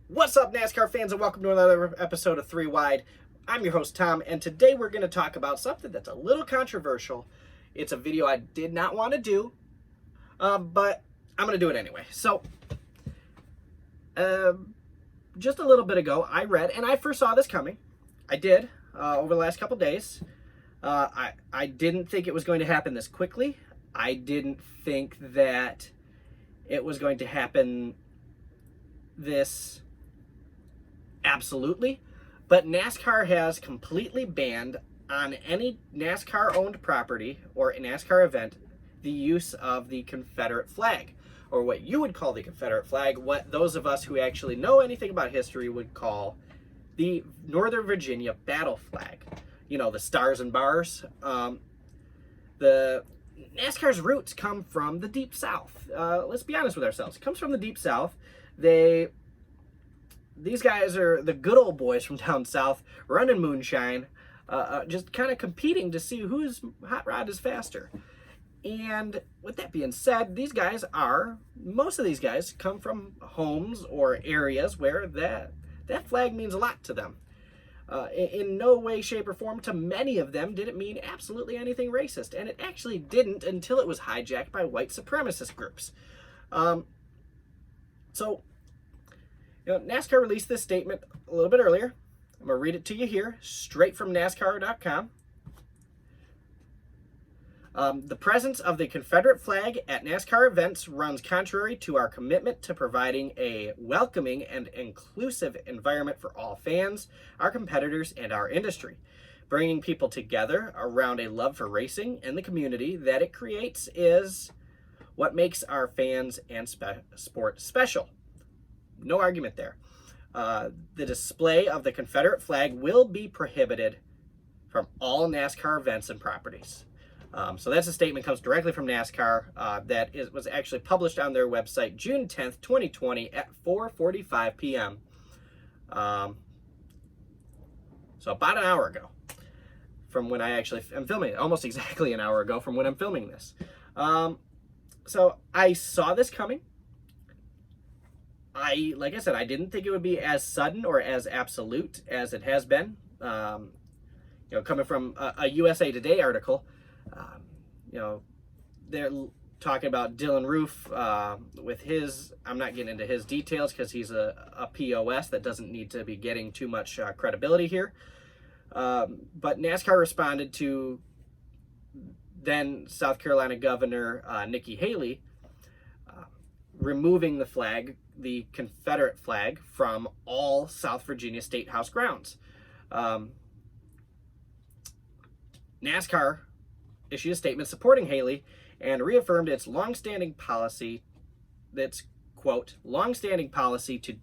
What's up, NASCAR fans, and welcome to another episode of 3 Wide. I'm your host, Tom, and today we're going to talk about something that's a little controversial. It's a video I did not want to do, but I'm going to do it anyway. So, just a little bit ago, I read, and I first saw this coming. I did, over the last couple days. I didn't think it was going to happen this quickly. I didn't think that it was going to happen this absolutely, but NASCAR has completely banned on any NASCAR owned property or a NASCAR event the use of the Confederate flag, or what you would call the Confederate flag, what those of us who actually know anything about history would call the Northern Virginia battle flag. You know, the stars and bars. The NASCAR's roots come from the Deep South. Let's be honest with ourselves. It comes from the Deep South. These guys are the good old boys from down south, running moonshine, just kind of competing to see whose hot rod is faster. And with that being said, most of these guys come from homes or areas where that flag means a lot to them. In no way, shape, or form, to many of them, did it mean absolutely anything racist. And it actually didn't until it was hijacked by white supremacist groups. NASCAR released this statement a little bit earlier. I'm going to read it to you here, straight from NASCAR.com. The presence of the Confederate flag at NASCAR events runs contrary to our commitment to providing a welcoming and inclusive environment for all fans, our competitors, and our industry. Bringing people together around a love for racing and the community that it creates is what makes our fans and sport special. No argument there. The display of the Confederate flag will be prohibited from all NASCAR events and properties. So that's a statement, comes directly from NASCAR, was actually published on their website June 10th, 2020 at 4:45 p.m. So about an hour ago from when I actually am filming it, almost exactly an hour ago from when I'm filming this. So I saw this coming. Like I said, I didn't think it would be as sudden or as absolute as it has been. Coming from a USA Today article, they're talking about Dylan Roof with his, I'm not getting into his details because he's a POS that doesn't need to be getting too much credibility here. But NASCAR responded to then South Carolina Governor Nikki Haley removing the Confederate flag, from all South Virginia State House grounds. NASCAR issued a statement supporting Haley and reaffirmed its longstanding policy to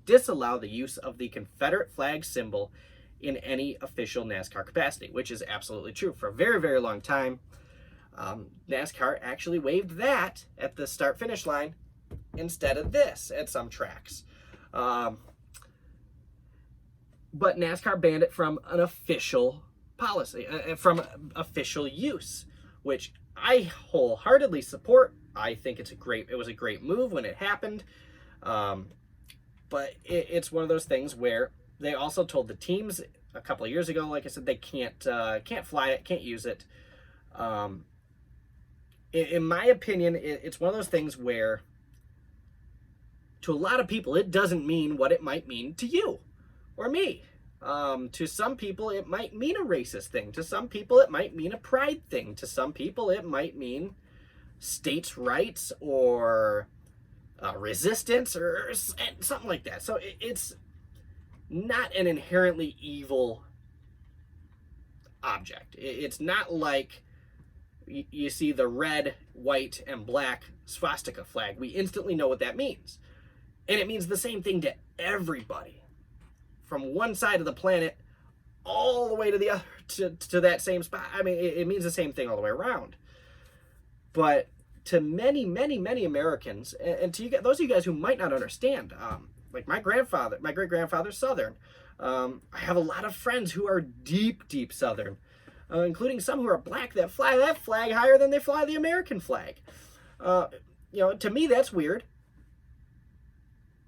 disallow the use of the Confederate flag symbol in any official NASCAR capacity, which is absolutely true. For a very, very long time, NASCAR actually waved that at the start-finish line instead of this at some tracks. But NASCAR banned it from an official policy, from official use, which I wholeheartedly support. I think it was a great move when it happened. But it's one of those things where they also told the teams a couple of years ago, like I said, they can't fly it, can't use it. In my opinion, it's one of those things where, to a lot of people, it doesn't mean what it might mean to you or me. To some people, it might mean a racist thing. To some people, it might mean a pride thing. To some people, it might mean states' rights or resistance or something like that. So it's not an inherently evil object. It's not like you see the red, white, and black swastika flag. We instantly know what that means. And it means the same thing to everybody, from one side of the planet all the way to the other, to that same spot. I mean, it means the same thing all the way around. But to many, many, many Americans, and to those of you guys who might not understand, like my great-grandfather's Southern. I have a lot of friends who are deep, deep Southern, including some who are black that fly that flag higher than they fly the American flag. To me, that's weird.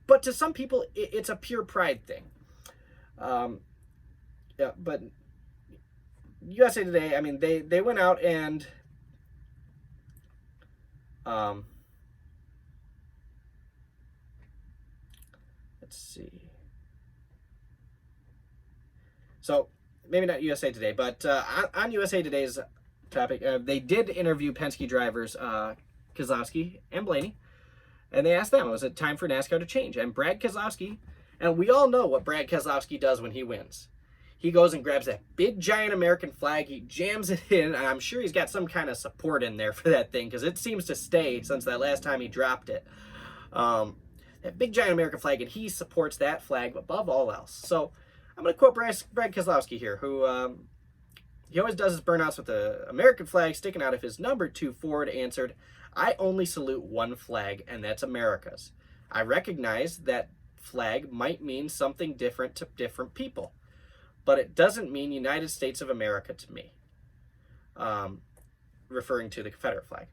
But to some people, it's a pure pride thing. Yeah, but USA Today, I mean, they went out and let's see. So maybe not USA Today, but on USA Today's topic, they did interview Penske drivers Keselowski and Blaney, and they asked them, was it time for NASCAR to change? And Brad Keselowski, and we all know what Brad Keselowski does when he wins. He goes and grabs that big giant American flag, he jams it in, and I'm sure he's got some kind of support in there for that thing, because it seems to stay since that last time he dropped it. That big giant American flag, and he supports that flag above all else. So I'm going to quote Brad Keselowski here, who he always does his burnouts with the American flag sticking out of his number 2 Ford, answered, "I only salute one flag, and that's America's. I recognize that flag might mean something different to different people, but it doesn't mean United States of America to me," referring to the Confederate flag.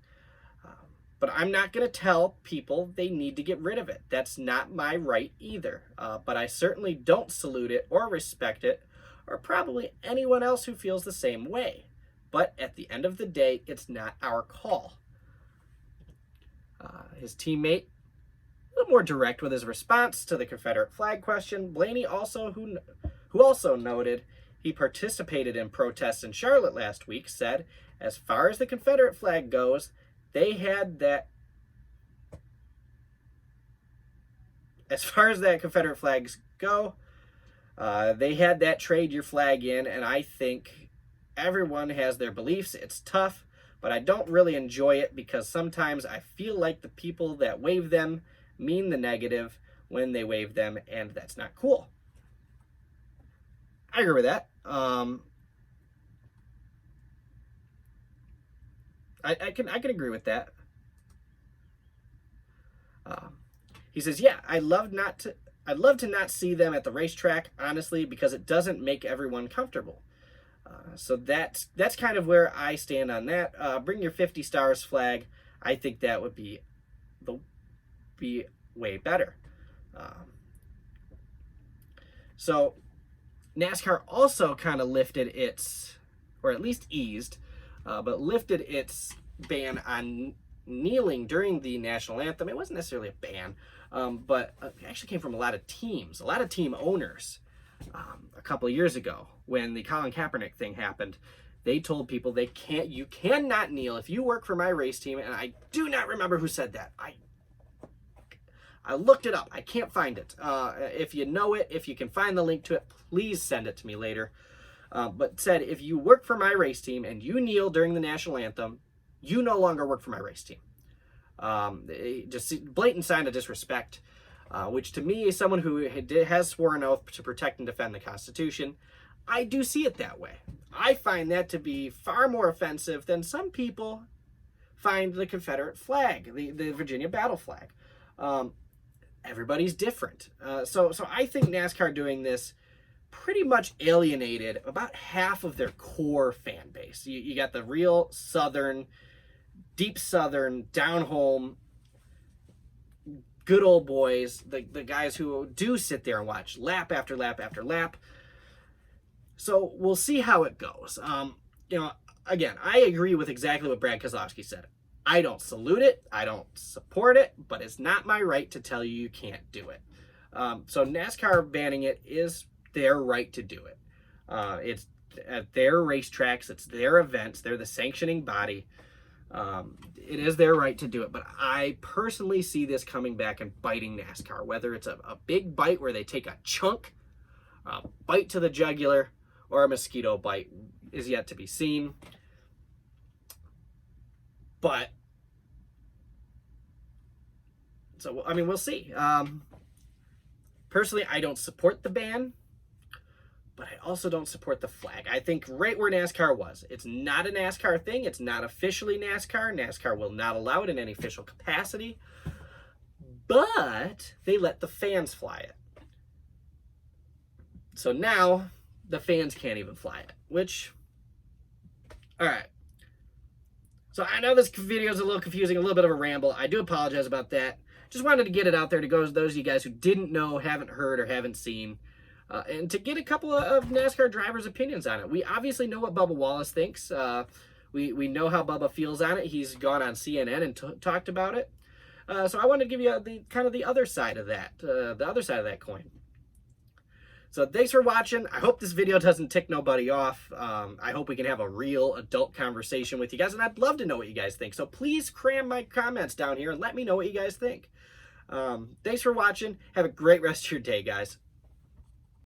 But I'm not going to tell people they need to get rid of it. That's not my right either. But I certainly don't salute it or respect it, or probably anyone else who feels the same way. But at the end of the day, it's not our call. His teammate, a little more direct with his response to the Confederate flag question. Blaney also, who also noted he participated in protests in Charlotte last week, said, as far as the Confederate flag goes, they had that, as far as that Confederate flags go, they had that trade your flag in, and I think everyone has their beliefs. It's tough, but I don't really enjoy it because sometimes I feel like the people that wave them mean the negative when they wave them, and that's not cool. I agree with that. I can agree with that. He says, "Yeah, I'd love to not see them at the racetrack, honestly, because it doesn't make everyone comfortable." So that's kind of where I stand on that. Bring your 50 stars flag. I think that would be way better. So NASCAR also kind of lifted its, or at least eased, but lifted its ban on kneeling during the national anthem. It wasn't necessarily a ban, but it actually came from a lot of teams, a lot of team owners. A couple of years ago, when the Colin Kaepernick thing happened, they told people you cannot kneel if you work for my race team. And I do not remember who said that. I looked it up. I can't find it. If you know it, if you can find the link to it, please send it to me later. But said, if you work for my race team and you kneel during the national anthem, you no longer work for my race team. Just blatant sign of disrespect, which to me, is someone who has sworn an oath to protect and defend the Constitution, I do see it that way. I find that to be far more offensive than some people find the Confederate flag, the Virginia battle flag. Everybody's different. So I think NASCAR doing this pretty much alienated about half of their core fan base. You got the real Southern, deep Southern, down home, good old boys, the guys who do sit there and watch lap after lap after lap. So we'll see how it goes. Again, I agree with exactly what Brad Keselowski said. I don't salute it, I don't support it, but it's not my right to tell you can't do it. So NASCAR banning it is their right to do it. It's at their racetracks, it's their events, they're the sanctioning body. It is their right to do it, but I personally see this coming back and biting NASCAR, whether it's a big bite where they take a chunk, a bite to the jugular, or a mosquito bite is yet to be seen. But, so, I mean, we'll see. Personally, I don't support the ban, but I also don't support the flag. I think right where NASCAR was. It's not a NASCAR thing. It's not officially NASCAR. NASCAR will not allow it in any official capacity. But they let the fans fly it. So now the fans can't even fly it, which, all right. So I know this video is a little confusing, a little bit of a ramble. I do apologize about that. just wanted to get it out there to go to those of you guys who didn't know, haven't heard, or haven't seen, and to get a couple of NASCAR drivers' opinions on it. We obviously know what Bubba Wallace thinks. We know how Bubba feels on it. He's gone on CNN and talked about it. So I wanted to give you the other side of that, coin. So thanks for watching. I hope this video doesn't tick nobody off. I hope we can have a real adult conversation with you guys, and I'd love to know what you guys think. So please cram my comments down here and let me know what you guys think. Thanks for watching. Have a great rest of your day, guys.